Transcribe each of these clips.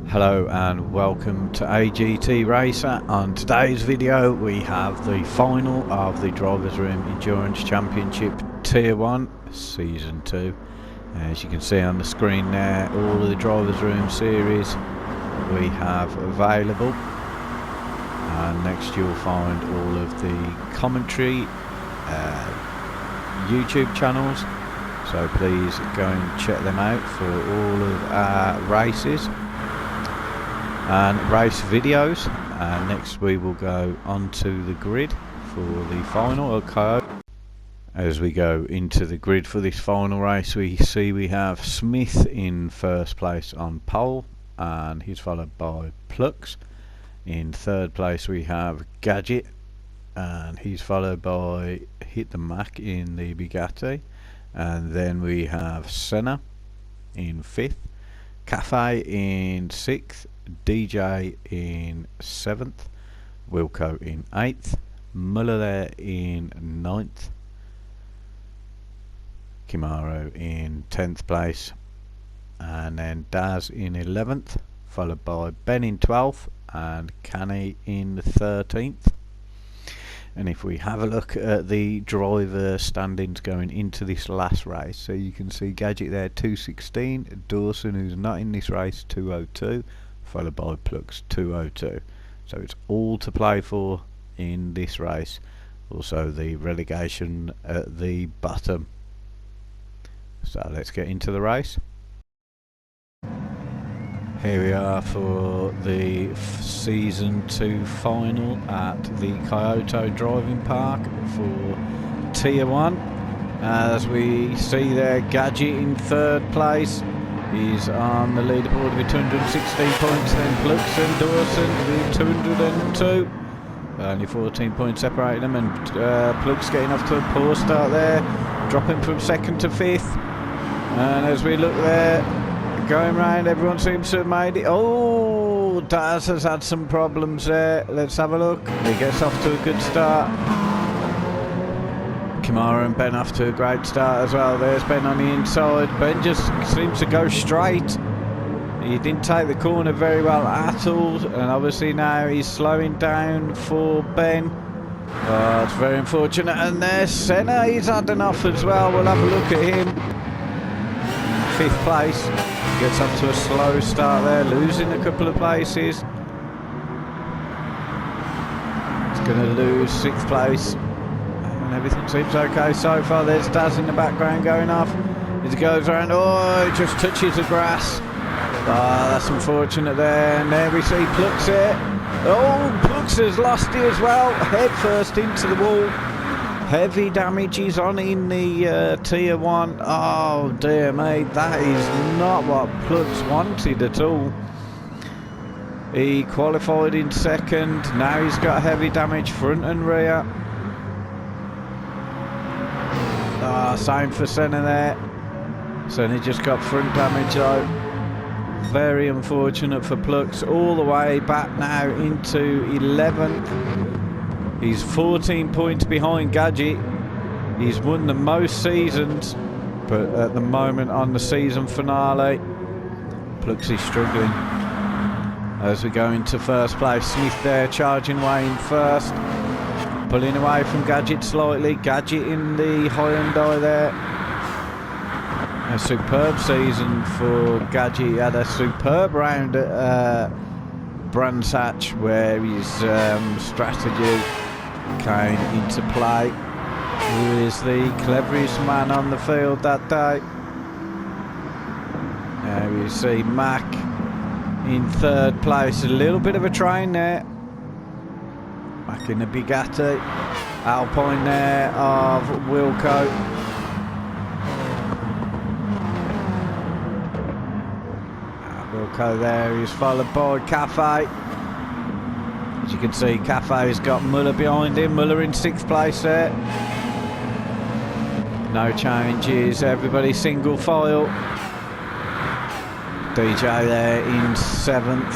Hello and welcome to AGT Racer. On today's video we have the final of the Drivers Room Endurance Championship Tier 1 Season 2. As you can see on the screen there, all of the Drivers Room series we have available. And next you'll find all of the commentary YouTube channels, so please go and check them out for all of our races and race videos. Next we will go onto the grid for the final of Coyote. As we go into the grid for this final race, we see we have Smith in first place on pole, and he's followed by Plux. In third place we have Gadget, and he's followed by Hit the Mac in the Bugatti. And then we have Senna in fifth, Cafe in sixth, DJ in 7th, Wilco in 8th, Muller there in 9th, Kimaro in 10th place, and then Daz in 11th, followed by Ben in 12th and Canny in 13th. And if we have a look at the driver standings going into this last race, so you can see Gadget there 216, Dawson, who's not in this race, 202, followed by Plux 202. So it's all to play for in this race. Also the relegation at the bottom. So let's get into the race. Here we are for the Season 2 final at the Kyoto Driving Park for Tier 1. As we see there, Gadget in third place. He's on the leaderboard with 216 points, then Plux and Dawson with 202. Only 14 points separating them, and Plux getting off to a poor start there, dropping from second to fifth. And as we look there, going round, everyone seems to have made it. Oh, Daz has had some problems there. Let's have a look. He gets off to a good start. Kimara and Ben off to a great start as well. There's Ben on the inside. Ben just seems to go straight. He didn't take the corner very well at all, and obviously now he's slowing down for Ben. Oh, it's very unfortunate. And there's Senna. He's had enough as well. We'll have a look at him. 5th place. Gets up to a slow start there, losing a couple of places. He's going to lose 6th place. And everything seems okay so far. There's Daz in the background going off. As he goes around, oh, it just touches the grass. Ah, that's unfortunate there. And there we see Plux here. Oh, Plux has lost it as well. Head first into the wall. Heavy damage he's on in the Tier 1. Oh dear mate, that is not what Plux wanted at all. He qualified in second. Now he's got heavy damage front and rear. Same for Senna there. Senna just got front damage though. Very unfortunate for Plux. All the way back now into 11th. He's 14 points behind Gadget. He's won the most seasons, but at the moment on the season finale, Plux is struggling. As we go into first place, Smith there charging away in first, pulling away from Gadget slightly. Gadget in the Hyundai there. A superb season for Gadget. He had a superb round at Brands Hatch where his strategy came into play. He was the cleverest man on the field that day. Now we see Mac in third place. A little bit of a train there. Mac in the Bugatti. Alpine there of Wilco. Wilco there is followed by Cafe. As you can see, Cafe's got Muller behind him. Muller in 6th place there. No changes, everybody single file. DJ there in 7th.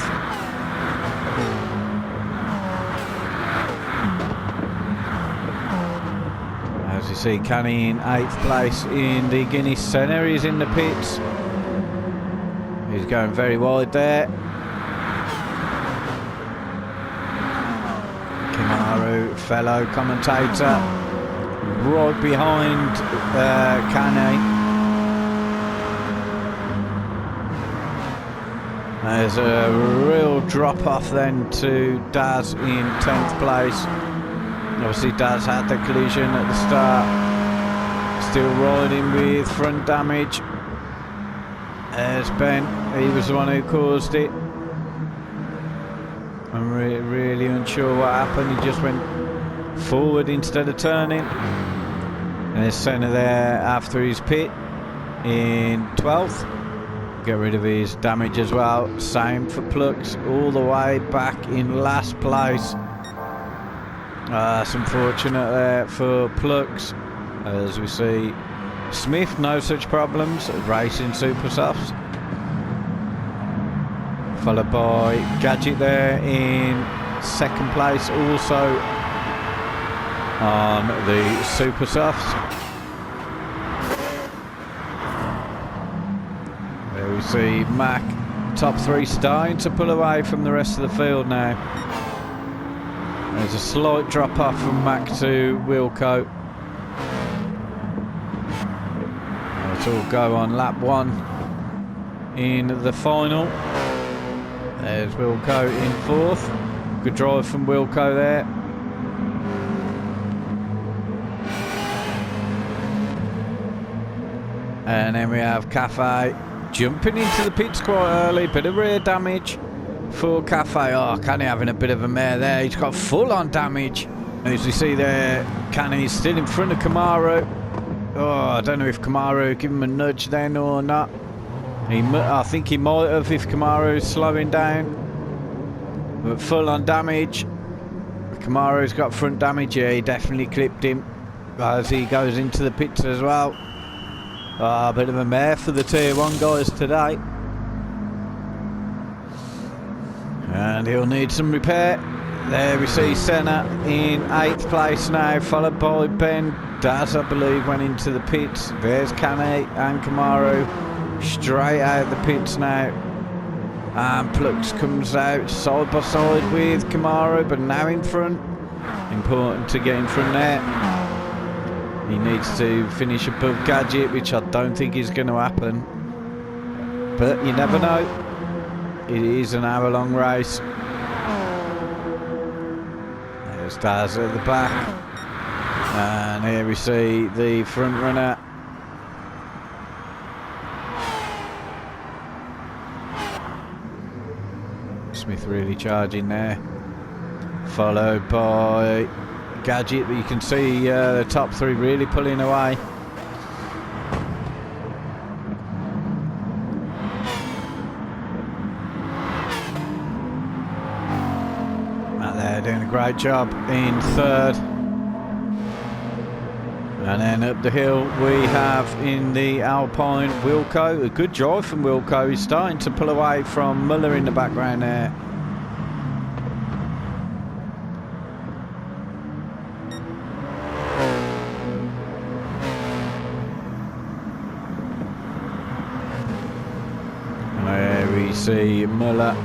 As you see, Canny in 8th place in the Guinness Senna. He's in the pits. He's going very wide there. Kamaru, fellow commentator, right behind Kane. There's a real drop off then to Daz in 10th place. Obviously Daz had the collision at the start, still riding with front damage. There's Ben, he was the one who caused it. I'm really unsure what happened, he just went forward instead of turning. And there's Senna there after his pit in 12th. Get rid of his damage as well. Same for Plux, all the way back in last place. That's unfortunate there for Plux. As we see, Smith, no such problems, racing super softs. Followed by Gadget there in 2nd place, also on the super softs. There we see Mac, top 3 starting to pull away from the rest of the field now. There's a slight drop off from Mac to Wilco. Let's all go on lap 1 in the final. There's Wilco in 4th. Good drive from Wilco there. And then we have Cafe jumping into the pits quite early. Bit of rear damage for Cafe. Oh, Kenny having a bit of a mare there. He's got full on damage. As we see there, Kenny's still in front of Kamaru. Oh, I don't know if Kamaru gave him a nudge then or not. I think he might have if Kamaru's slowing down. But full on damage. Kamaru's got front damage here. He definitely clipped him as he goes into the pits as well. A bit of a mare for the Tier 1 guys today. And he'll need some repair. There we see Senna in 8th place now, followed by Ben. Daz, I believe, went into the pits. There's Kane and Kamaru straight out of the pits now. And Plux comes out side by side with Kamaru, but now in front. Important to get in front there. He needs to finish above Gadget, which I don't think is going to happen. But you never know. It is an hour-long race. There's Daz at the back. And here we see the front runner. Smith really charging there. Followed by Gadget, but you can see the top 3 really pulling away. Matt there doing a great job in 3rd. And then up the hill we have in the Alpine Wilco. A good drive from Wilco. He's starting to pull away from Muller in the background there. We see Muller.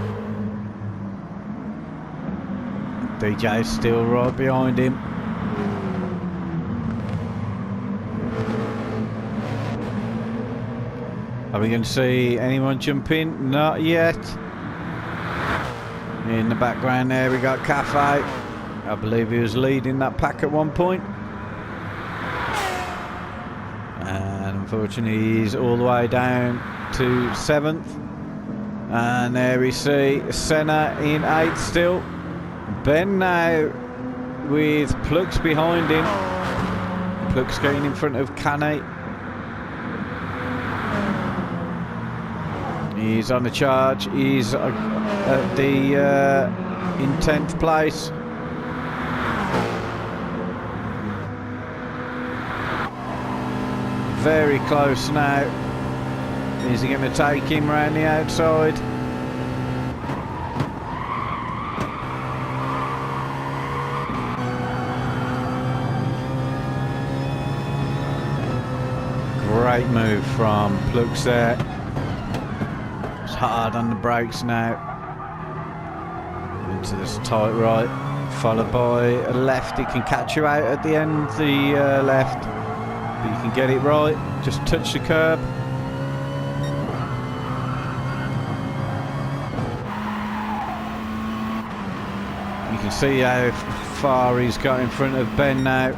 DJ's still right behind him. Are we going to see anyone jump in? Not yet. In the background there we got Cafe. I believe he was leading that pack at one point. And unfortunately he's all the way down to 7th. And there we see Senna in 8th still. Ben now with Plux behind him. Plux getting in front of Kane. He's on the charge. He's at the in 10th place. Very close now. Is he going to take him round the outside? Great move from Plux there. It's hard on the brakes now. Into this tight right. followed by a left. He can catch you out at the end, the left, but you can get it right. Just touch the curb. You can see how far he's got in front of Ben now.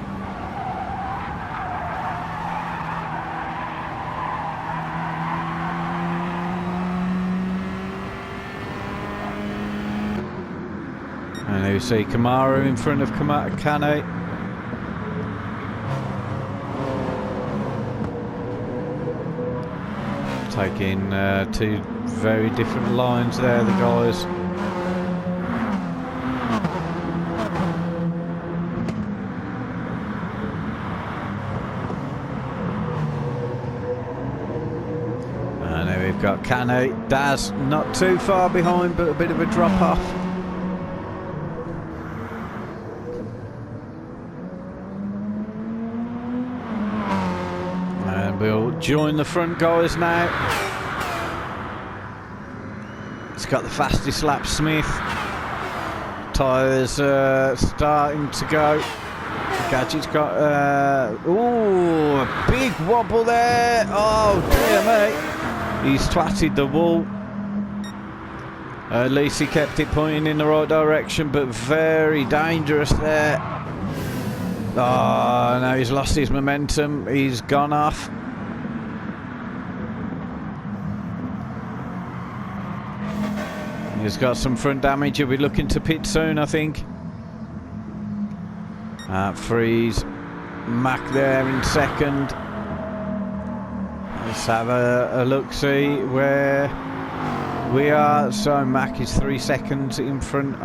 And there you see Kamaru in front of Kane. Taking two very different lines there, the guys. And there we've got Kane. Daz not too far behind, but a bit of a drop off. We'll join the front guys now. It's got the fastest lap, Smith. Tyres starting to go. Gadget's got ooh, a big wobble there. Oh dear mate, he's twatted the wall. At least he kept it pointing in the right direction, but very dangerous there. Oh no, he's lost his momentum. He's gone off. He's got some front damage. He'll be looking to pit soon, I think. Freeze. Mac there in second. Let's have a look-see where we are. So Mac is 3 seconds in front.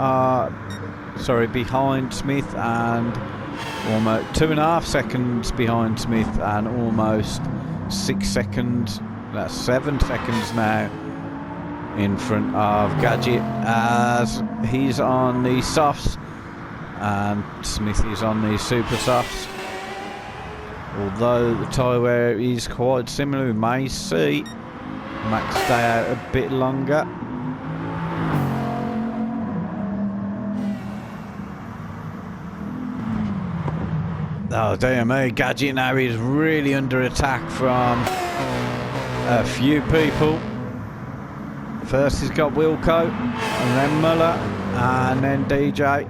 Sorry, behind Smith, and almost 2.5 seconds behind Smith, and almost 6 seconds. That's 7 seconds now in front of Gadget, as he's on the softs and Smith is on the super softs. Although the tyre wear is quite similar, we may see Max stay out a bit longer. Oh dear me, Gadget now is really under attack from a few people. First he's got Wilco, and then Muller, and then DJ.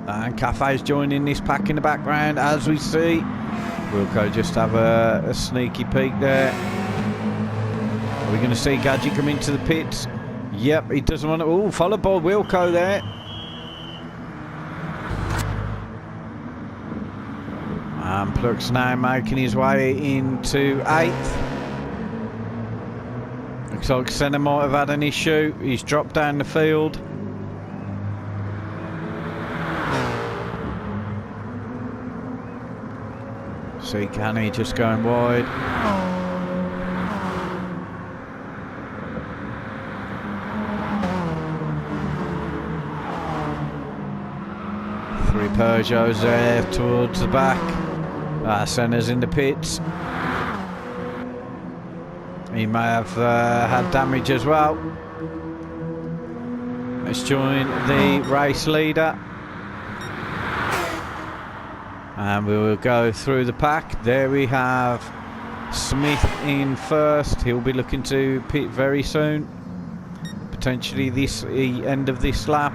And Cafe's joining this pack in the background, as we see. Wilco just have a sneaky peek there. Are we going to see Gadget come into the pits? Yep, he doesn't want to. Oh, followed by Wilco there. And Plux now making his way into 8th. Looks like Senna might have had an issue. He's dropped down the field. See Canny just going wide. Three Peugeots there towards the back. Senna's in the pits. He may have had damage as well. Let's join the race leader. And we will go through the pack. There we have Smith in first. He'll be looking to pit very soon. Potentially this end of this lap.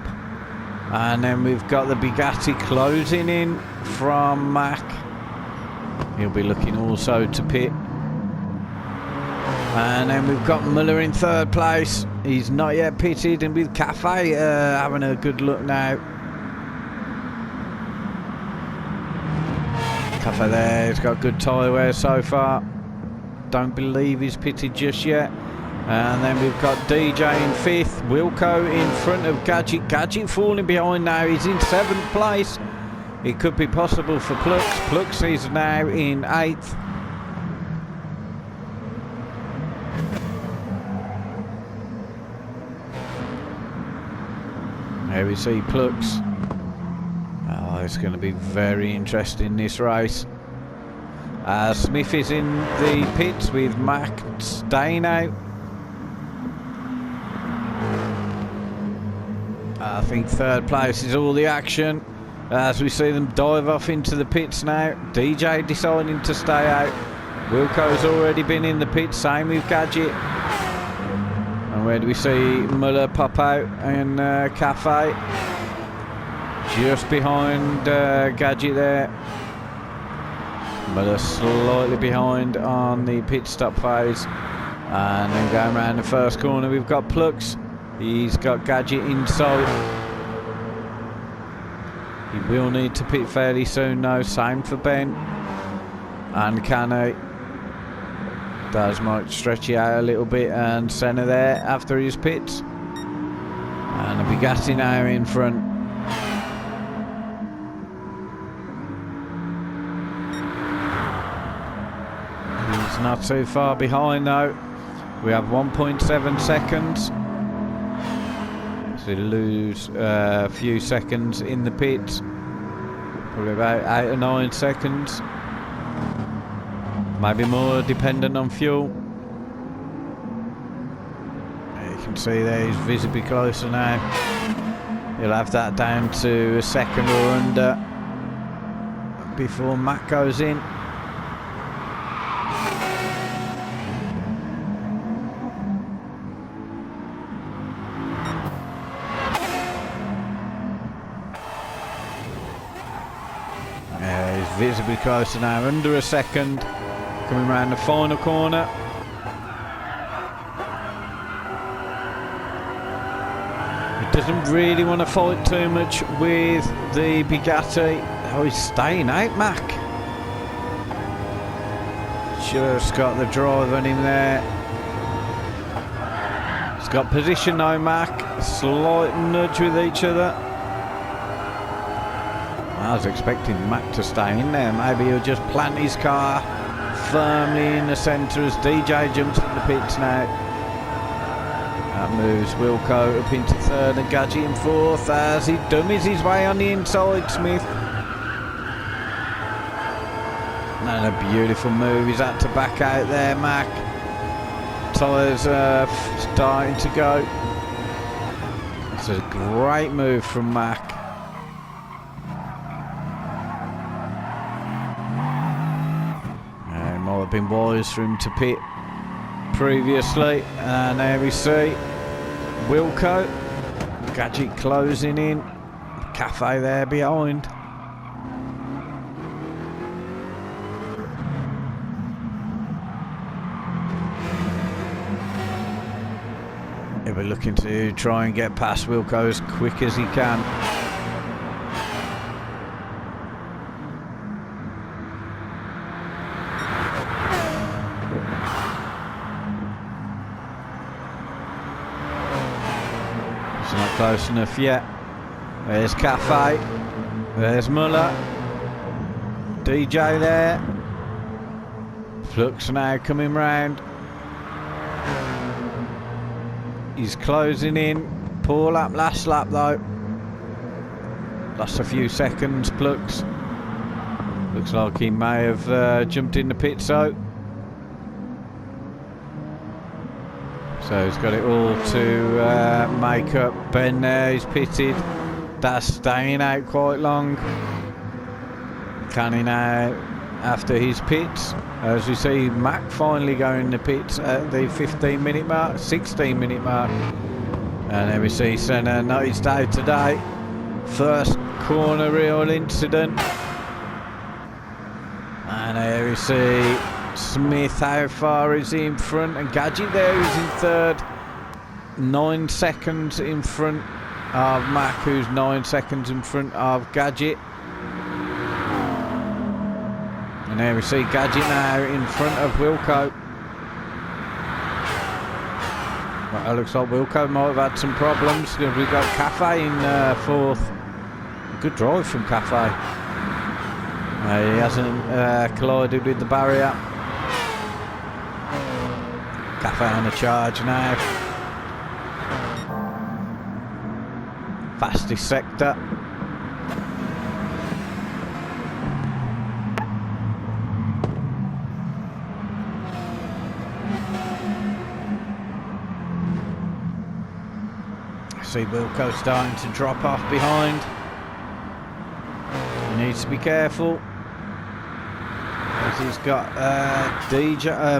And then we've got the Bugatti closing in from Mac. He'll be looking also to pit. And then we've got Muller in third place. He's not yet pitted, and with Cafe having a good look now. Cafe there, he's got good tyre wear so far. Don't believe he's pitted just yet. And then we've got DJ in 5th, Wilco in front of Gadget. Gadget falling behind now, he's in 7th place. It could be possible for Plux. Plux is now in 8th. Here we see Plux. Oh, it's going to be very interesting, this race. Smith is in the pits with Mac staying out. I think third place is all the action as we see them dive off into the pits now. DJ deciding to stay out. Wilco's already been in the pits, same with Gadget. And where do we see Muller pop out and Cafe? Just behind Gadget there. Muller slightly behind on the pit stop phase. And then going around the first corner we've got Plux. He's got Gadget inside. He will need to pit fairly soon though, same for Ben. And Canny. Does might stretch it out a little bit, and Senna there after his pits. And a Bugatti now in front. He's not too far behind though. We have 1.7 seconds. So we lose a few seconds in the pits. Probably about 8 or 9 seconds. Maybe more dependent on fuel. You can see there he's visibly closer now. He'll have that down to a second or under before Matt goes in. Yeah, he's visibly closer now, under a second. Coming around the final corner. He doesn't really want to fight too much with the Bugatti. Oh, he's staying out, Mac. Just got the drive on him there. He's got position now, Mac. Slight nudge with each other. I was expecting Mac to stay in there. Maybe he'll just plant his car firmly in the centre as DJ jumps in the pits now. That moves Wilco up into third and Gadget in fourth as he dummies his way on the inside, Smith. And a beautiful move. He's had to back out there, Mac. Tyres are starting to go. It's a great move from Mac. Might have been wise for him to pit previously. And there we see Wilco. Gadget closing in. Cafe there behind. He'll be looking to try and get past Wilco as quick as he can. It's not close enough yet. There's Cafe. There's Muller. DJ there. Flux now coming round. He's closing in. Poor lap, last lap though. Lost a few seconds, Plux. Looks like he may have jumped in the pit so he's got it all to make up. Ben there, he's pitted. That's staying out quite long. Canny now after his pits. As we see Mac finally going in the pits at the 15-minute mark, 16-minute mark. And then we see Senna noticed out today. First corner real incident. And there we see Smith, how far is he in front? And Gadget there is in third. 9 seconds in front of Mac, who's 9 seconds in front of Gadget. And there we see Gadget now in front of Wilco. Well, it looks like Wilco might have had some problems because we've got Cafe in fourth. Good drive from Cafe. He hasn't collided with the barrier. Cafe on a charge now. Fastest sector. See Wilco starting to drop off behind. He needs to be careful. As he's got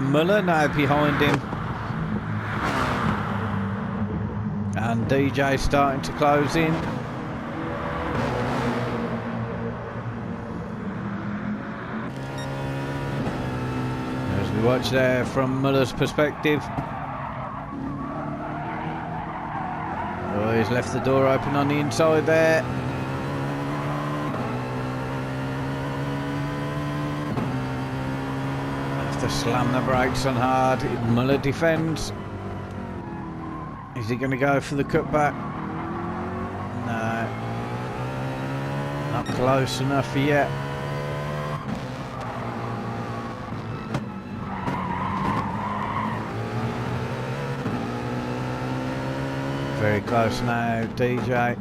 Muller now behind him. And DJ starting to close in. As we watch there from Muller's perspective. Oh, he's left the door open on the inside there. Have to slam the brakes on hard. Muller defends. Is he going to go for the cutback? No. Not close enough yet. Very close now, DJ.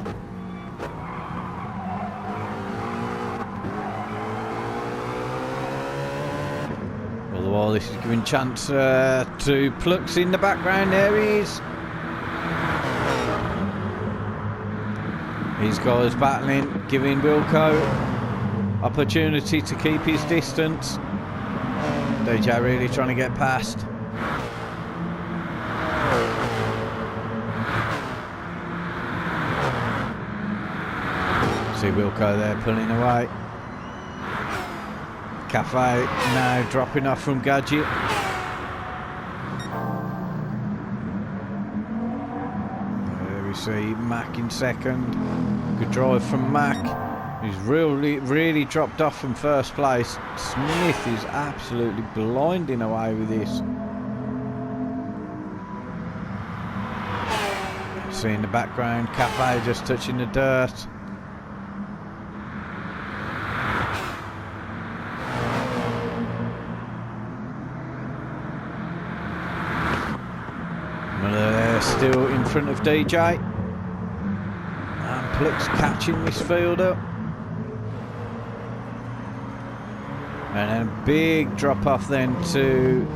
All the while this is giving chance to Plux in the background. There he is. These guys battling, giving Wilco opportunity to keep his distance. DJ really trying to get past. See Wilco there pulling away. Cafe now dropping off from Gadget. There we see Mac in second. Good drive from Mac. He's really dropped off from first place. Smith is absolutely blinding away with this. See in the background, Cafe just touching the dirt. Still in front of DJ. And Plux catching this field up. And then a big drop off then to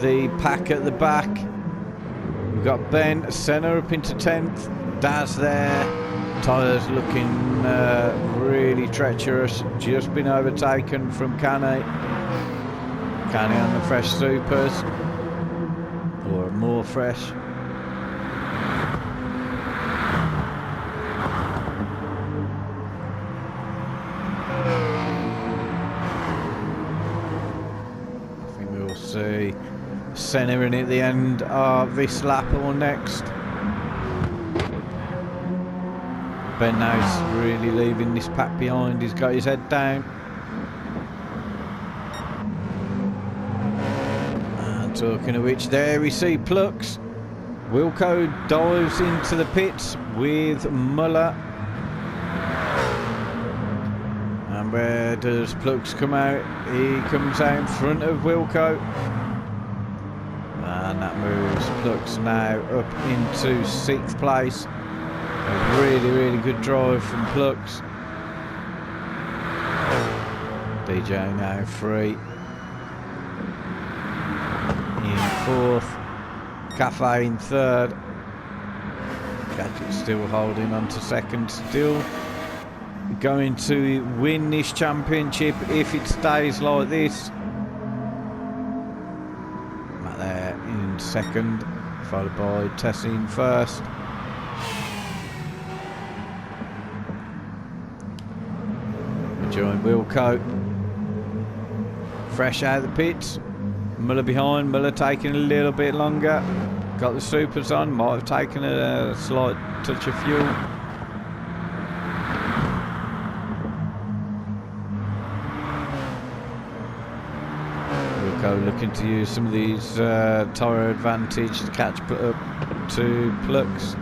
the pack at the back. We've got Ben Senna up into 10th. Daz there. Tyres looking really treacherous. Just been overtaken from Canny. Canny on the fresh supers. Or more fresh. See Senna in at the end of this lap or next. Ben now's really leaving this pack behind. He's got his head down. And talking of which, there we see Plux. Wilco dives into the pits with Muller. And where does Plux come out? He comes out in front of Wilco. And that moves Plux now up into 6th place. A really good drive from Plux. DJ now free. In 4th. Cafe in 3rd. Gadget still holding on to 2nd. Still going to win this championship if it stays like this. Matt there in 2nd, followed by Tessie in 1st. Join Wilco. Fresh out of the pits. Muller behind. Muller taking a little bit longer. Got the supers on. Might have taken a slight touch of fuel. Looking to use some of these tyre advantage to catch up to Plux.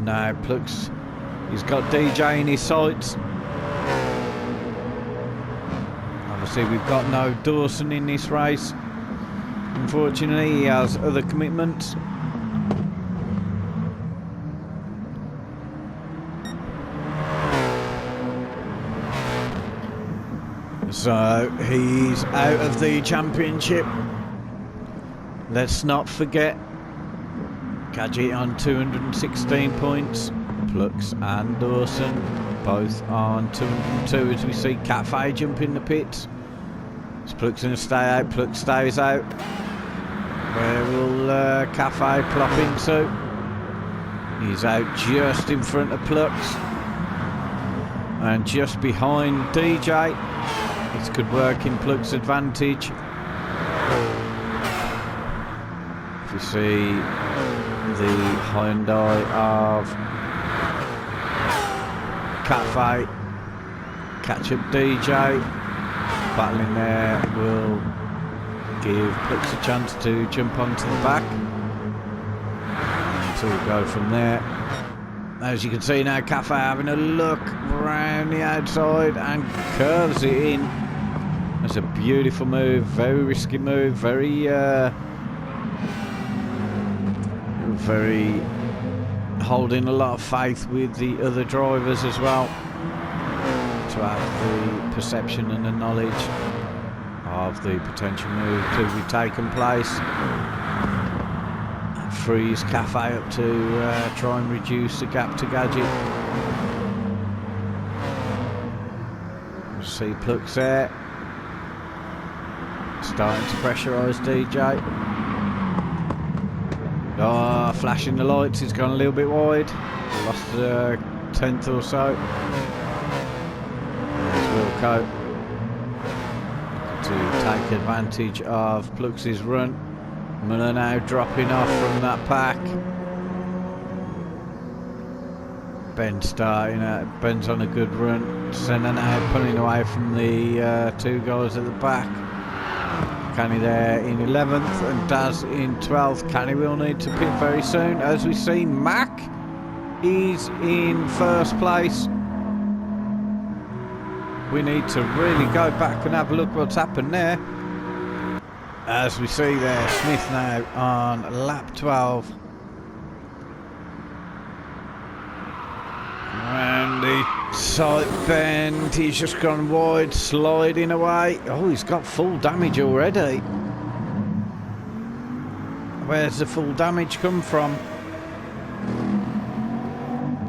Now Plux, he's got DJ in his sights. Obviously we've got no Dawson in this race. Unfortunately he has other commitments. So he's out of the championship. Let's not forget Gadget on 216 points. Plux and Dawson both on 202 as we see Cafe jump in the pits. Is Plux going to stay out? Plux stays out. Where will Cafe plop into? He's out just in front of Plux and just behind DJ. This could work in Plux's advantage. If you see the Hyundai of Cafe catch up DJ, battling there will give Plux a chance to jump onto the back, and so we'll go from there. As you can see now, Cafe having a look around the outside and curves it in. That's a beautiful move, very risky move, very holding a lot of faith with the other drivers as well, to have the perception and the knowledge of the potential move to be taking place. Frees Cafe up to try and reduce the gap to Gadget. See Plux there, starting to pressurise DJ. Oh, flashing the lights, he's gone a little bit wide. Lost a tenth or so. There's Wilco to take advantage of Plux's run. Muller now dropping off from that pack. Ben's starting out. Ben's on a good run. Senna now pulling away from the two guys at the back. Canny there in 11th and Daz in 12th. Canny will need to pit very soon. As we see, Mac is in first place. We need to really go back and have a look what's happened there. As we see there, Smith now on lap 12. And the side bend, he's just gone wide, sliding away. Oh, he's got full damage already. Where's the full damage come from?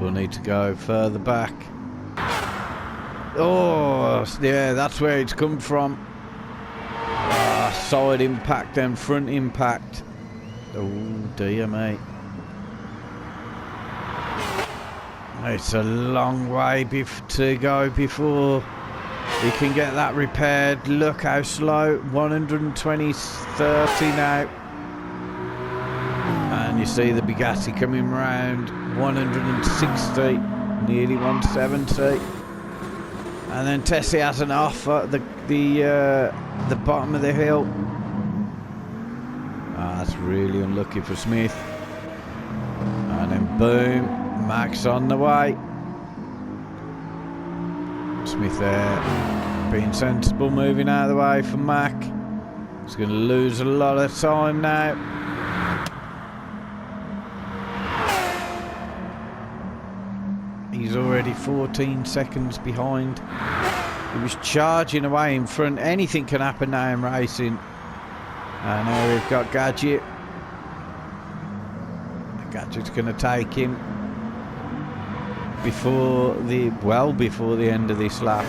We'll need to go further back. Oh, yeah, that's where it's come from. Side impact and front impact. Oh dear, mate. It's a long way to go before he can get that repaired. Look how slow. 120/30 now. And you see the Bugatti coming round. 160, nearly 170. And then Tessie has an off at the bottom of the hill. That's really unlucky for Smith. And then boom, Max on the way. Smith there, being sensible, moving out of the way for Mac. He's going to lose a lot of time now. He's already 14 seconds behind. He was charging away in front. Anything can happen now in racing. And now we've got Gadget. Gadget's going to take him before the end of this lap.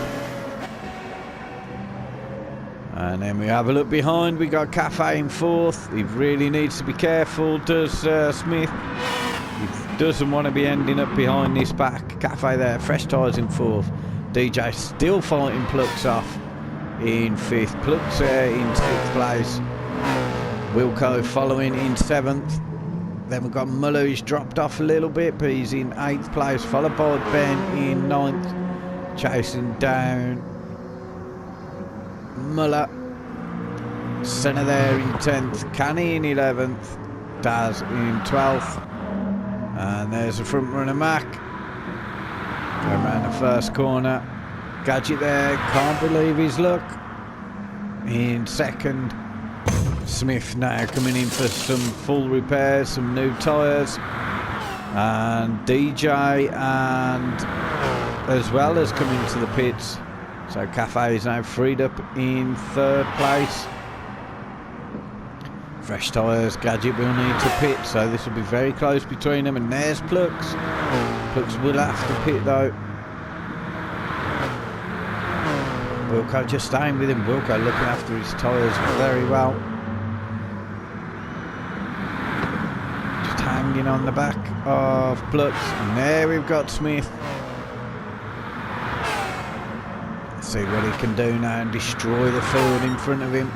And then we have a look behind. We got Cafe in fourth. He really needs to be careful, does Smith. He doesn't want to be ending up behind this pack. Cafe there, fresh tyres in fourth. DJ still fighting Plux off in fifth. Plux there in sixth place. Wilco following in seventh. Then we've got Muller, who's dropped off a little bit, but he's in eighth place, followed by Ben in ninth, chasing down Muller. Senna there in 10th, Canny in 11th, Daz in 12th, and there's the front runner Mac. Going around the first corner. Gadget there, can't believe his luck. In second. Smith now coming in for some full repairs, some new tyres. And DJ and as well as coming to the pits. So Cafe is now freed up in third place. fresh tyres. Gadget will need to pit, so this will be very close between them. And there's Plux. Plux will have to pit though. Wilco just staying with him. Wilco looking after his tyres very well. Just hanging on the back of Plux. And there we've got Smith. Let's see what he can do now and destroy the field in front of him.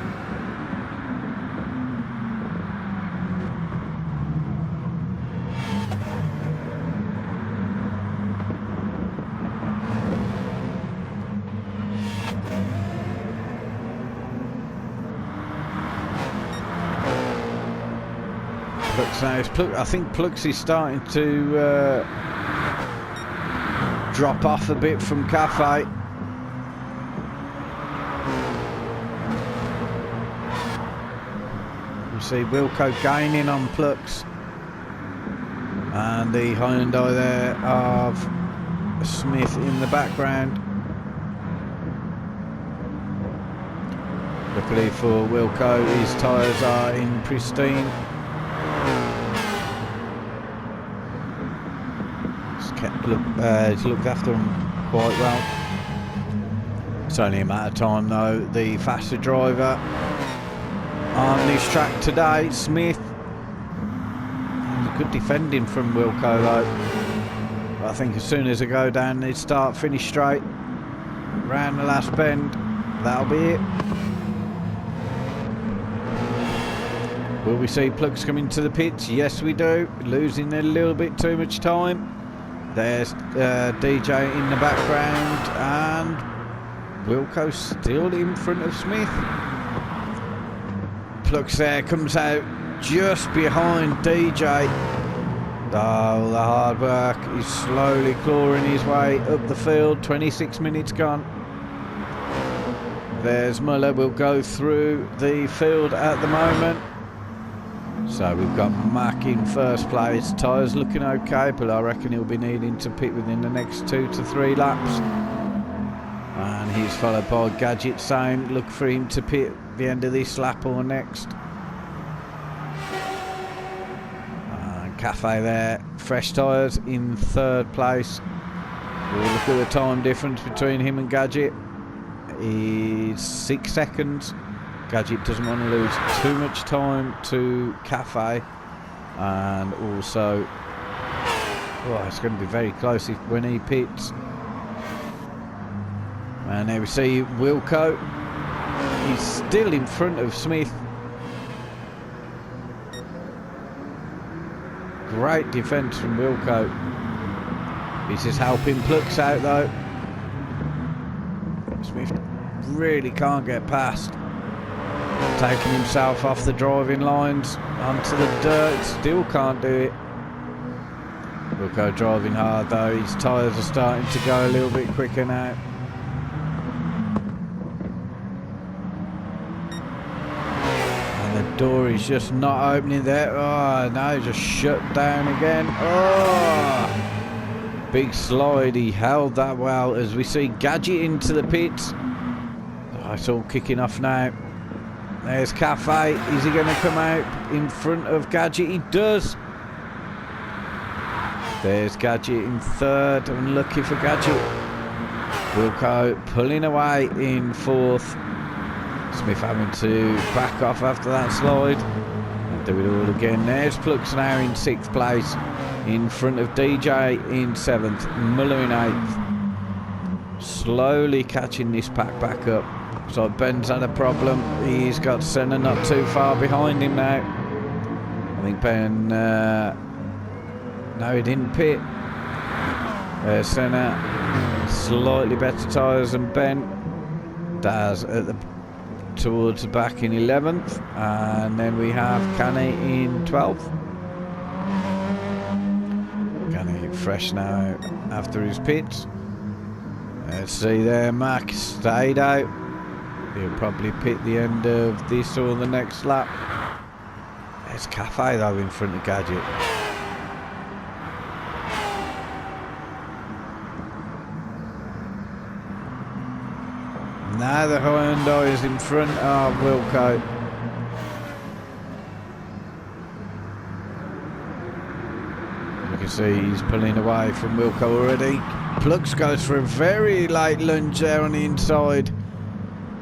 I think Plux is starting to drop off a bit from Cafe. You see Wilco gaining on Plux, and the Hyundai there of Smith in the background. Luckily for Wilco, his tyres are in pristine. He's looked after them quite well. It's only a matter of time though. The faster driver on this track today, Smith. Good defending from Wilco though. But I think as soon as they go down, they start finish straight. Round the last bend, that'll be it. Will we see Plux come into the pits? Yes we do. Losing a little bit too much time. There's DJ in the background, and Wilco still in front of Smith. Plux there comes out just behind DJ. Oh, the hard work. He's slowly clawing his way up the field. 26 minutes gone. There's Muller. Will go through the field at the moment. So we've got Mack in first place. Tyres looking okay, but I reckon he'll be needing to pit within the next 2 to 3 laps. And he's followed by Gadget saying look for him to pit at the end of this lap or next. And Cafe there, fresh tyres in third place. We'll look at the time difference between him and Gadget. It's 6 seconds. Gadget doesn't want to lose too much time to Cafe, and also it's going to be very close when he pits. And there we see Wilco. He's still in front of Smith. Great defence from Wilco. This is helping Plux out though. Smith really can't get past. Taking himself off the driving lines onto the dirt, still can't do it. Wilco driving hard though, his tyres are starting to go a little bit quicker now. And the door is just not opening there. Oh no, just shut down again. Oh, big slide, he held that well as we see Gadget into the pits. Oh, it's all kicking off now. There's Cafe. Is he going to come out in front of Gadget? He does. There's Gadget in third. Unlucky for Gadget. Wilco pulling away in fourth. Smith having to back off after that slide. And do it all again. There's Plux now in sixth place. In front of DJ in seventh. Muller in eighth. Slowly catching this pack back up. So Ben's had a problem. He's got Senna not too far behind him now. I think Ben, no, he didn't pit. There's Senna, slightly better tyres than Ben. Daz at the towards the back in 11th, and then we have Canny in 12th. Canny fresh now after his pits. Let's see there, Mack stayed out. He'll probably pit the end of this or the next lap. There's Cafe though in front of Gadget. Now the Hyundai is in front of Wilco. can see he's pulling away from Wilco already. Plux goes for a very late lunge there on the inside.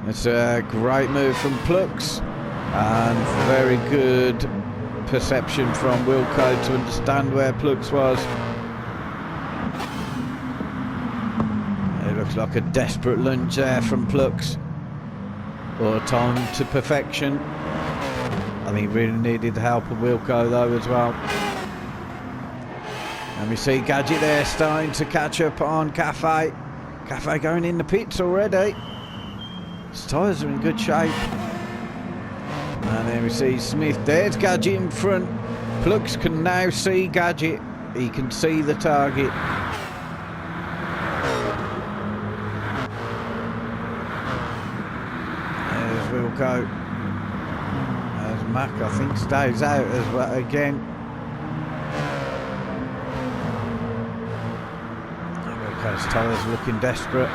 It's a great move from Plux, and very good perception from Wilco to understand where Plux was. It looks like a desperate lunge there from Plux, or time to perfection. I think he really needed the help of Wilco though as well. And we see Gadget there starting to catch up on Cafe. Cafe going in the pits already. His tyres are in good shape. And then we see Smith. There's Gadget in front. Plux can now see Gadget. He can see the target. There's Wilco. There's Mac, I think, stays out as well again. Wilco's tyres looking desperate.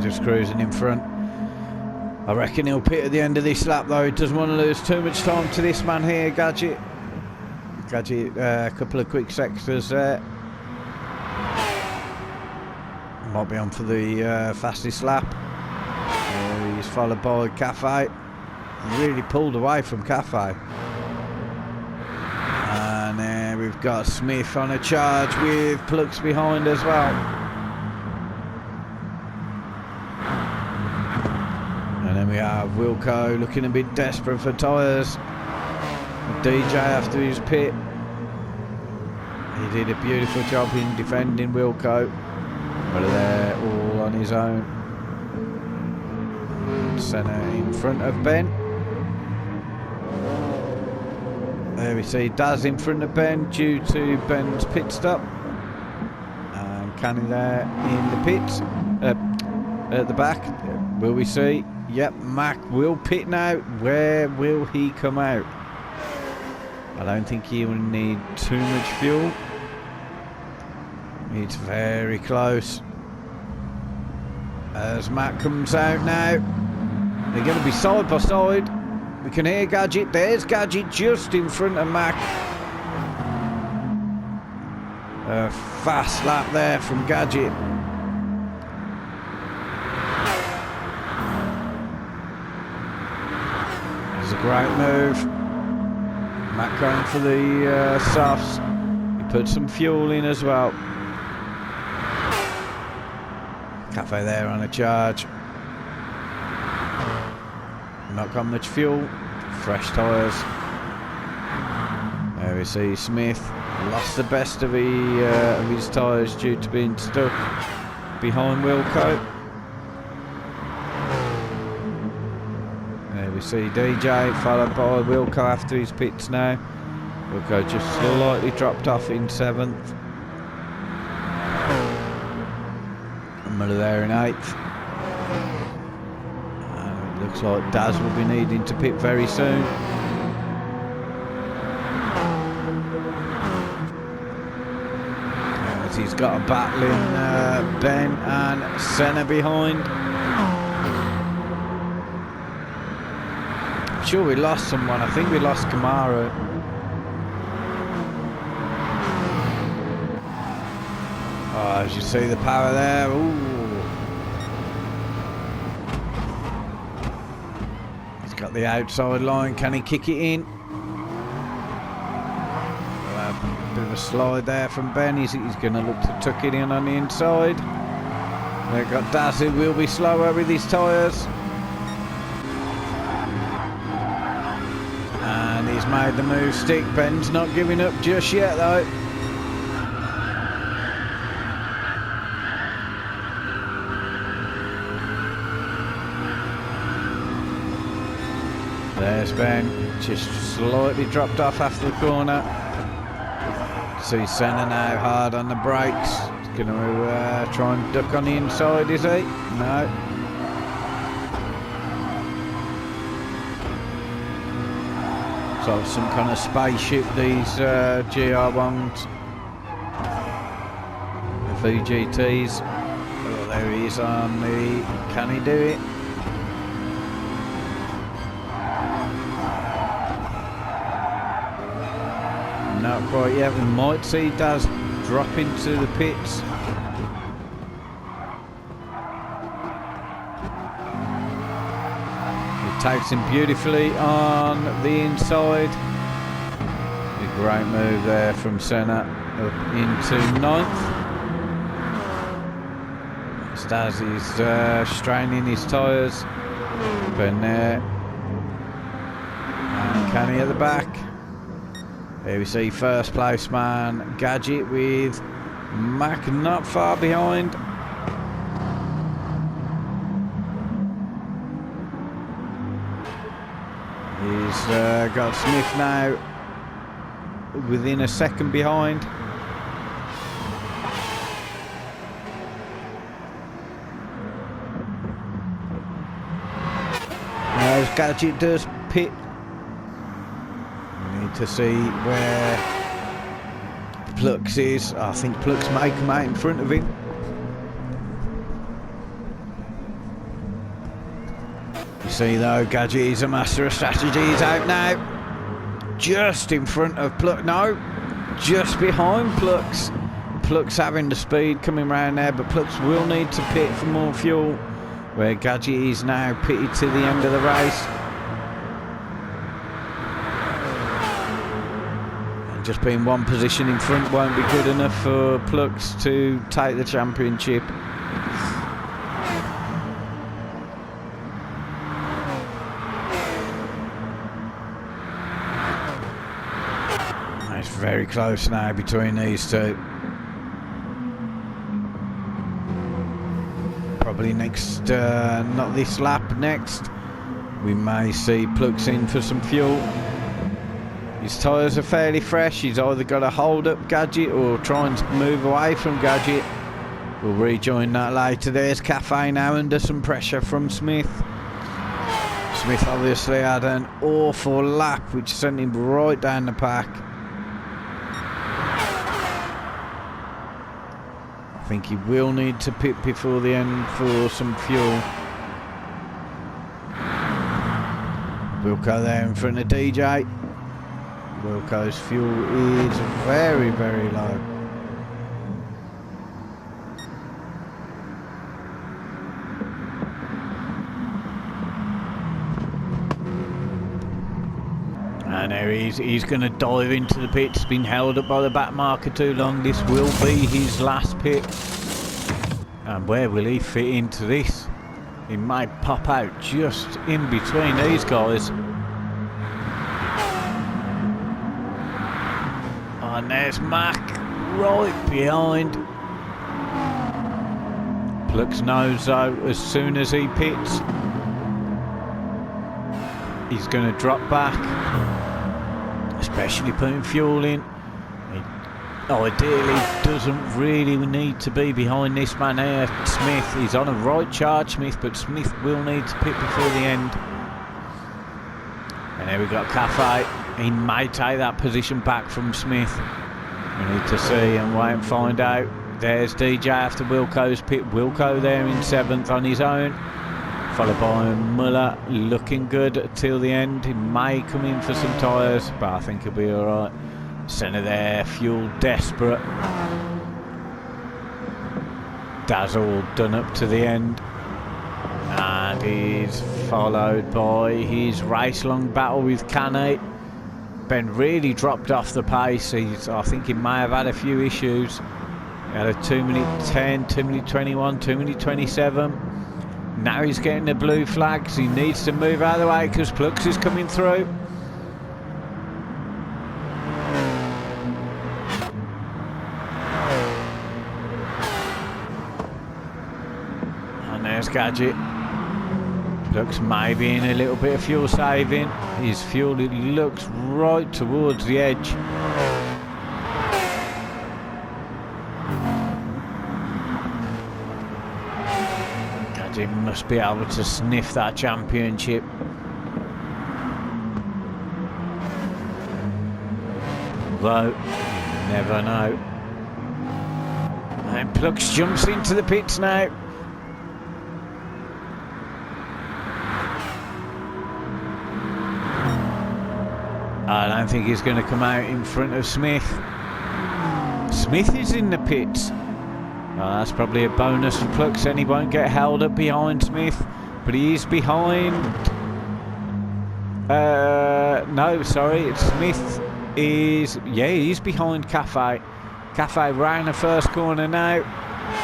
Just cruising in front. I reckon he'll pit at the end of this lap though. He doesn't want to lose too much time to this man here, Gadget. Gadget, a couple of quick sectors there. Might be on for the fastest lap. He's followed by Cafe. He really pulled away from Cafe. And we've got Smith on a charge with Plux behind as well. And then we have Wilco looking a bit desperate for tyres. DJ after his pit. He did a beautiful job in defending Wilco. But they're all on his own. And Senna in front of Ben. There we see Daz in front of Ben due to Ben's pit stop. And Canny there in the pits. At the back. Will we see? Yep, Mac will pit now. Where will he come out? I don't think he will need too much fuel. It's very close. As Mac comes out now. They're going to be side by side. We can hear Gadget. There's Gadget just in front of Mac. A fast lap there from Gadget. A great move. Matt going for the softs. He put some fuel in as well. Cafe there on a charge. Not got much fuel. Fresh tyres. There we see Smith lost the best of his tyres due to being stuck behind Wilco. We see DJ followed by Wilco after his pits now. Wilco just slightly dropped off in 7th. And Miller there in 8th. It looks like Daz will be needing to pit very soon. As he's got a battling Ben and Senna behind. Sure, we lost someone. I think we lost Kamara. Oh, as you see the power there. Ooh. He's got the outside line. Can he kick it in? A bit of a slide there from Ben. He's going to look to tuck it in on the inside. They've got Daz, who will be slower with his tyres. He's made the move stick. Ben's not giving up just yet though. There's Ben, just slightly dropped off after the corner. See Senna now hard on the brakes. He's going to try and duck on the inside, is he? No. So some kind of spaceship, these GR1s. VGTs. Oh, there he is on the... Can he do it? Not quite yet. We might see Daz drop into the pits. He takes him beautifully on the inside. A great move there from Senna up into 9th. Daz is straining his tyres. Bernard and Kenny at the back. Here we see first place man Gadget with Mac not far behind. He's got Smith now within a second behind. As Gadget does pit. We need to see where Plux is. I think Plux may come out in front of him. You see though, Gadget is a master of strategy. He's out now. Just in front of Plux. No, just behind Plux. Plux having the speed coming round there, but Plux will need to pit for more fuel. Where Gadget is now pitted to the end of the race. And just being one position in front won't be good enough for Plux to take the championship. It's very close now between these two. Probably next, not this lap, next we may see Plux in for some fuel. His tyres are fairly fresh. He's either got to hold up Gadget or try and move away from Gadget. We'll rejoin that later. There's Cafe now under some pressure from Smith. Smith obviously had an awful lap which sent him right down the pack. I think he will need to pit before the end for some fuel. Wilco there in front of DJ. Wilco's fuel is very, very low. And there he is. He's going to dive into the pit. He's been held up by the back marker too long. This will be his last pit. And where will he fit into this? He might pop out just in between these guys. And there's Mac right behind. Plux knows though, as soon as he pits, he's going to drop back. Especially putting fuel in. He ideally doesn't really need to be behind this man here, Smith. He's on a right charge, Smith, but Smith will need to pit before the end. And there we got Cafe. He may take that position back from Smith. We need to see and wait and find out. There's DJ after Wilco's pit. Wilco there in 7th on his own. Followed by Muller, looking good till the end. He may come in for some tyres, but I think he'll be alright. Centre there, fuel desperate. Dazzle done up to the end. And he's followed by his race-long battle with Canny. Ben really dropped off the pace. I think he may have had a few issues. He had a 2:10, 2:21, 2:27. Now he's getting the blue flags. He needs to move out of the way because Plux is coming through. And there's Gadget. Plux may be in a little bit of fuel saving. His fuel, it looks right towards the edge. He must be able to sniff that championship. Though, you never know. then Plux jumps into the pits now. I don't think he's going to come out in front of Smith. Smith is in the pits. Well, that's probably a bonus for Plux, and he won't get held up behind Smith. But he is behind... no, sorry, it's Smith is... Yeah, he's behind Cafe. Cafe round the first corner now.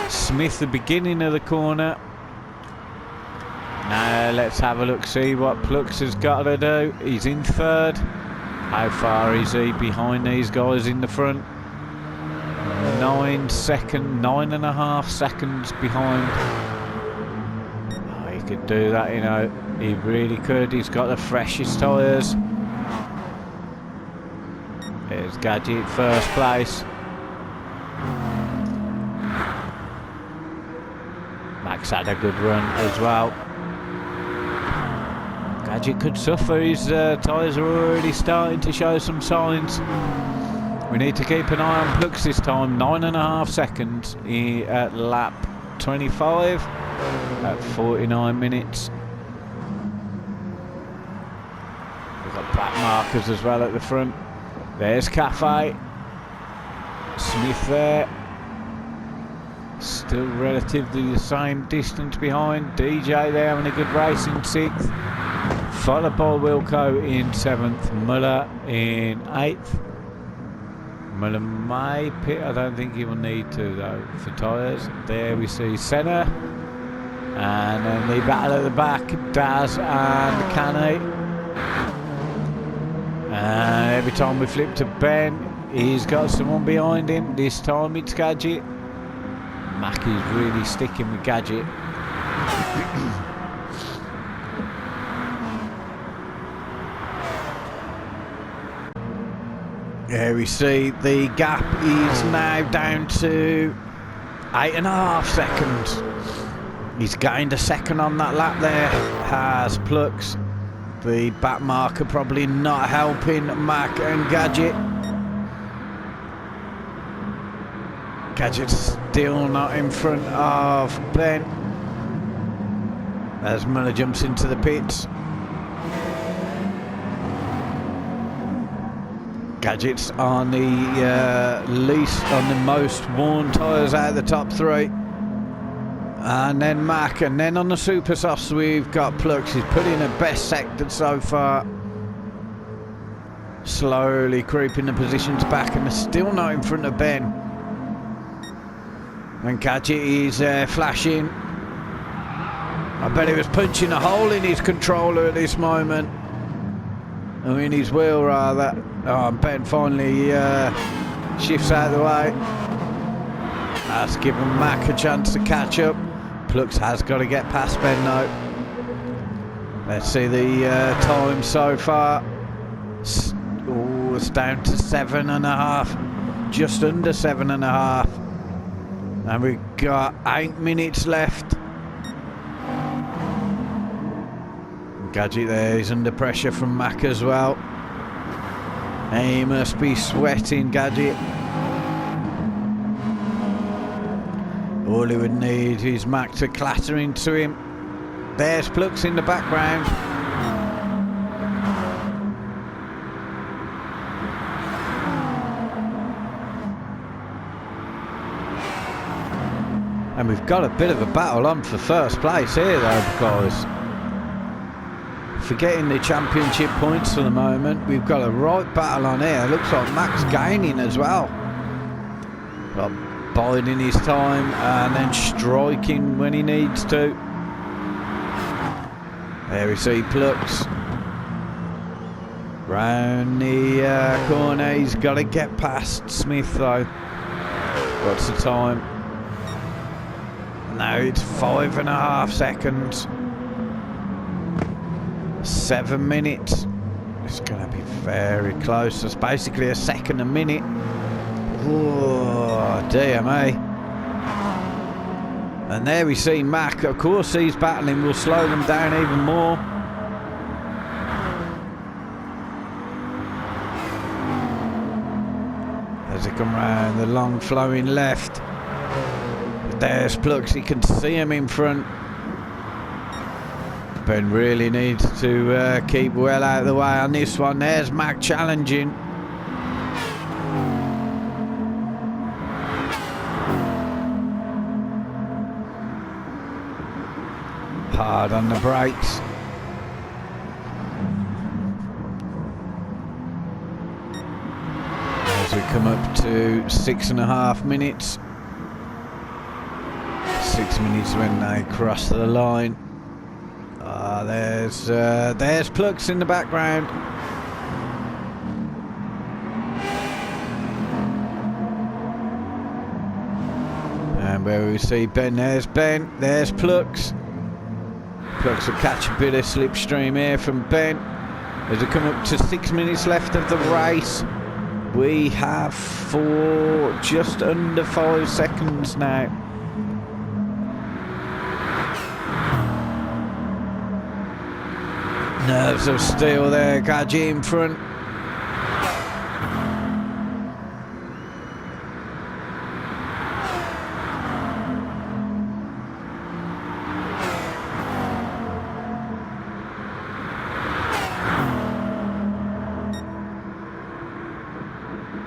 Smith the beginning of the corner. Now let's have a look, see what Plux has got to do. He's in third. How far is he behind these guys in the front? 9.5 seconds behind. Oh, he could do that, you know. He really could. He's got the freshest tyres. There's Gadget first place. Max had a good run as well. Gadget could suffer. His tyres are already starting to show some signs. We need to keep an eye on Plux this time. 9.5 seconds at lap 25 at 49 minutes. We've got black markers as well at the front. There's Cafe. Smith there. Still relatively the same distance behind. DJ there having a good race in 6th. Followed by Wilco in 7th. Muller in 8th. Muller may pit. I don't think he will need to though for tyres. There we see Senna. And then the battle at the back. Daz and Canny. And every time we flip to Ben, he's got someone behind him. This time it's Gadget. Mackie's really sticking with Gadget. Here we see the gap is now down to 8.5 seconds. He's gained a second on that lap there. Has Plux. The back marker probably not helping Mac and Gadget. Gadget's still not in front of Ben. As Muller jumps into the pits. Gadget's on the most worn tyres out of the top 3. And then Mac, and then on the super softs we've got Plux. He's put in a best sector so far. Slowly creeping the positions back, and they're still not in front of Ben. And Gadget is flashing. I bet he was punching a hole in his controller at this moment. Oh, in his wheel rather. Oh, and Ben finally shifts out of the way. That's given Mac a chance to catch up. Plux has got to get past Ben though. Let's see the time so far. Oh, it's down to 7.5. Just under 7.5. And we've got 8 minutes left. Gadget there is under pressure from Mac as well. He must be sweating, Gadget. All he would need is Mac to clatter into him. There's Plux in the background. And we've got a bit of a battle on for first place here though, guys. Forgetting the championship points for the moment, we've got a right battle on here. Looks like Mac's gaining as well. Well, biding his time and then striking when he needs to. There we see Plux. Round the corner, he's got to get past Smith though. What's the time? Now it's 5.5 seconds. 7 minutes. It's going to be very close. It's basically a second a minute. Oh, dear me. And there we see Mac. Of course, he's battling. Will slow them down even more. As they come round the long flowing left. There's Plux, he can see him in front. Ben really needs to keep well out of the way on this one. There's Mac challenging. Hard on the brakes. As we come up to 6.5 minutes. 6 minutes when they cross the line. There's Plux in the background. And where we see Ben, there's Plux. Plux will catch a bit of slipstream here from Ben. As we come up to 6 minutes left of the race, we have just under 5 seconds now. Nerves of steel there, Gadget in front.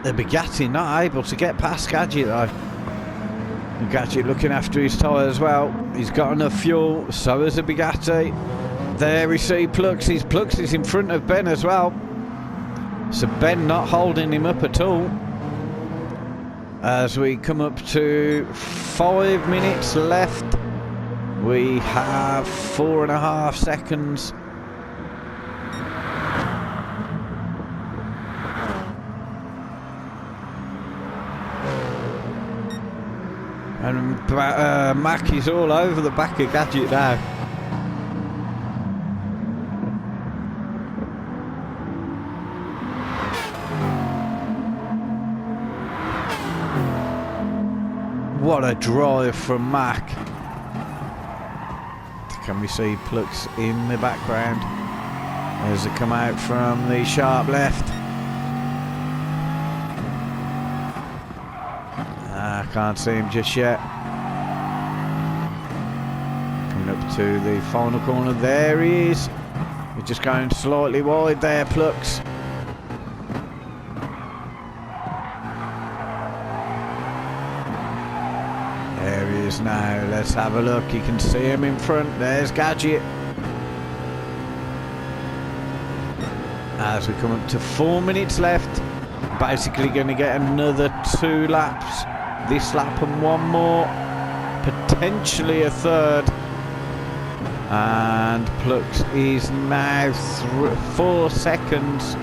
The Bugatti not able to get past Gadget though. And Gadget looking after his tyre as well. He's got enough fuel, so has the Bugatti. There we see Plux. Plux is in front of Ben as well. So Ben not holding him up at all. As we come up to 5 minutes left, we have 4.5 seconds. And Mac is all over the back of Gadget now. What a drive from Mac. Can we see Plux in the background as they come out from the sharp left? I can't see him just yet. Coming up to the final corner. There he is. We're just going slightly wide there, Plux. There he is now. Let's have a look. You can see him in front. There's Gadget. As we come up to 4 minutes left, basically going to get another 2 laps. This lap and one more, potentially a third. And Plux is now 4 seconds.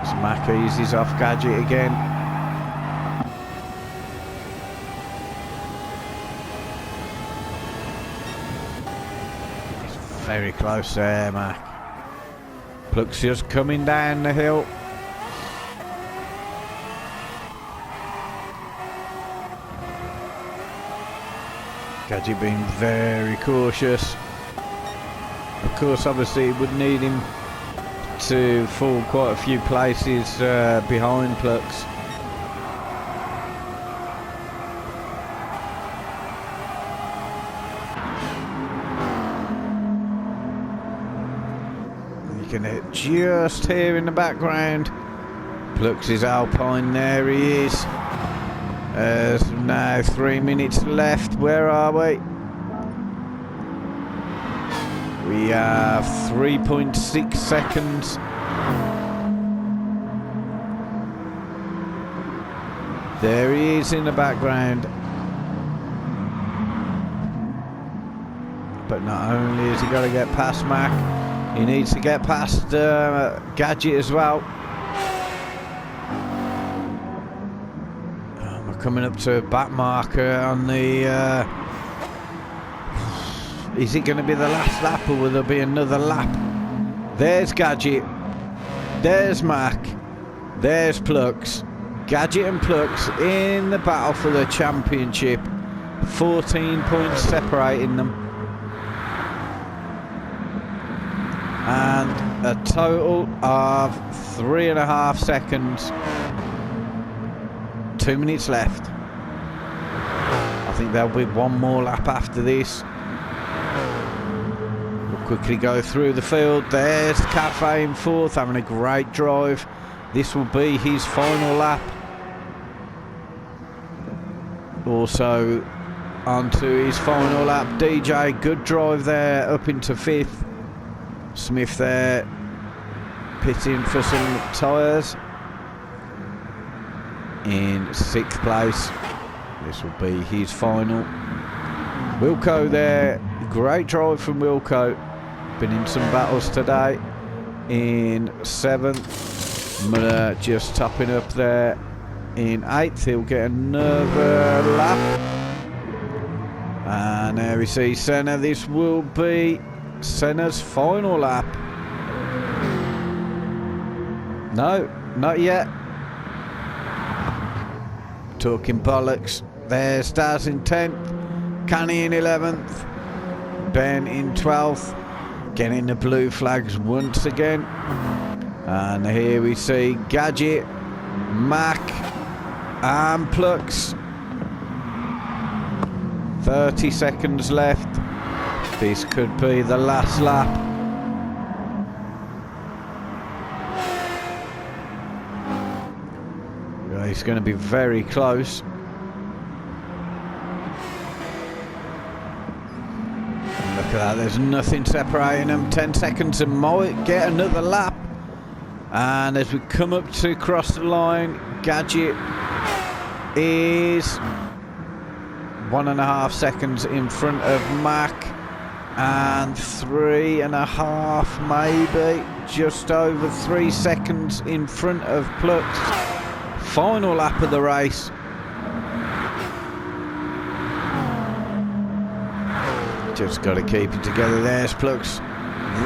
So Mac eases off Gadget again. It's very close there, Mac. Plux just coming down the hill. Gadget being very cautious. Of course, obviously, it would need him to fall quite a few places behind Plux. You can hear just here in the background. Plux is Alpine, there he is. There's now 3 minutes left. Where are we? We have 3.6 seconds. There he is in the background. But not only has he got to get past Mac, he needs to get past Gadget as well. Coming up to a back marker on the... is it going to be the last lap or will there be another lap? There's Gadget. There's Mac. There's Plux. Gadget and Plux in the battle for the championship. 14 points separating them. And a total of 3.5 seconds. 2 minutes left. I think there'll be one more lap after this. We'll quickly go through the field. There's Cafe in fourth, having a great drive. This will be his final lap. Also onto his final lap, DJ, good drive there, up into fifth. Smith there, pitting for some tyres. In sixth place, this will be his final. Wilco there, great drive from Wilco, been in some battles today. In seventh, Muller just topping up there. In eighth, he'll get another lap. And there we see Senna. This will be Senna's final lap. No, not yet. Talking bollocks. There, Stars in 10th, Canny in 11th, Ben in 12th, getting the blue flags once again. And here we see Gadget, Mac and Plux. 30 seconds left. This could be the last lap. It's going to be very close. And look at that, there's nothing separating them. 10 seconds and might get another lap. And as we come up to cross the line, Gadget is 1.5 seconds in front of Mac, and 3.5 maybe, just over 3 seconds in front of Plux. Final lap of the race. Just got to keep it together. There's Plux,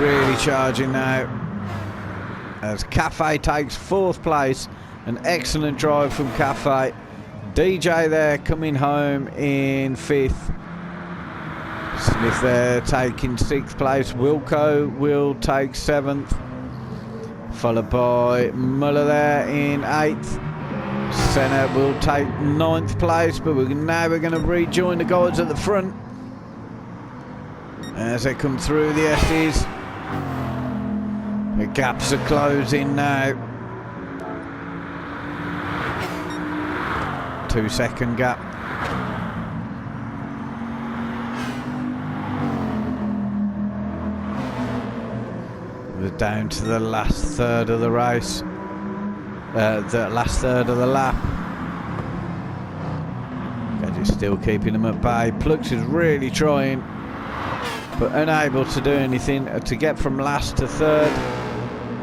really charging now. As Cafe takes 4th place, an excellent drive from Cafe. DJ there coming home in 5th. Smith there taking 6th place. Wilco will take 7th, followed by Muller there in 8th. Senna will take 9th place, but now we're going to rejoin the guys at the front as they come through the S's. The gaps are closing now. 2 second gap. We're down to the last third of the race. The last third of the lap. Gadget's still keeping them at bay. Plux is really trying, but unable to do anything to get from last to third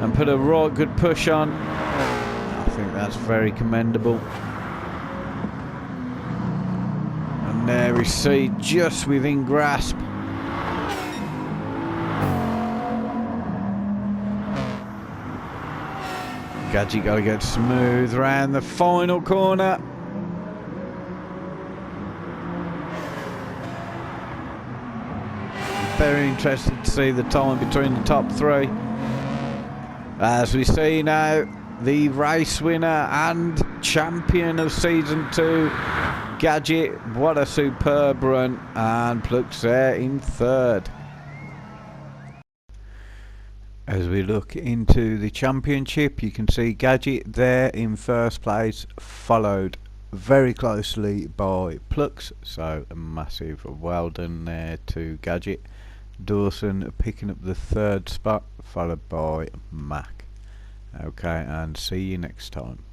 and put a right good push on. I think that's very commendable. And there we see, just within grasp. Gadget got to get smooth round the final corner. Very interested to see the time between the top 3. As we see now, the race winner and champion of season 2, Gadget. What a superb run, and Plux there in 3rd. As we look into the championship, you can see Gadget there in 1st place, followed very closely by Plux. So a massive well done there to Gadget. Dawson picking up the 3rd spot, followed by Mac. Okay, and see you next time.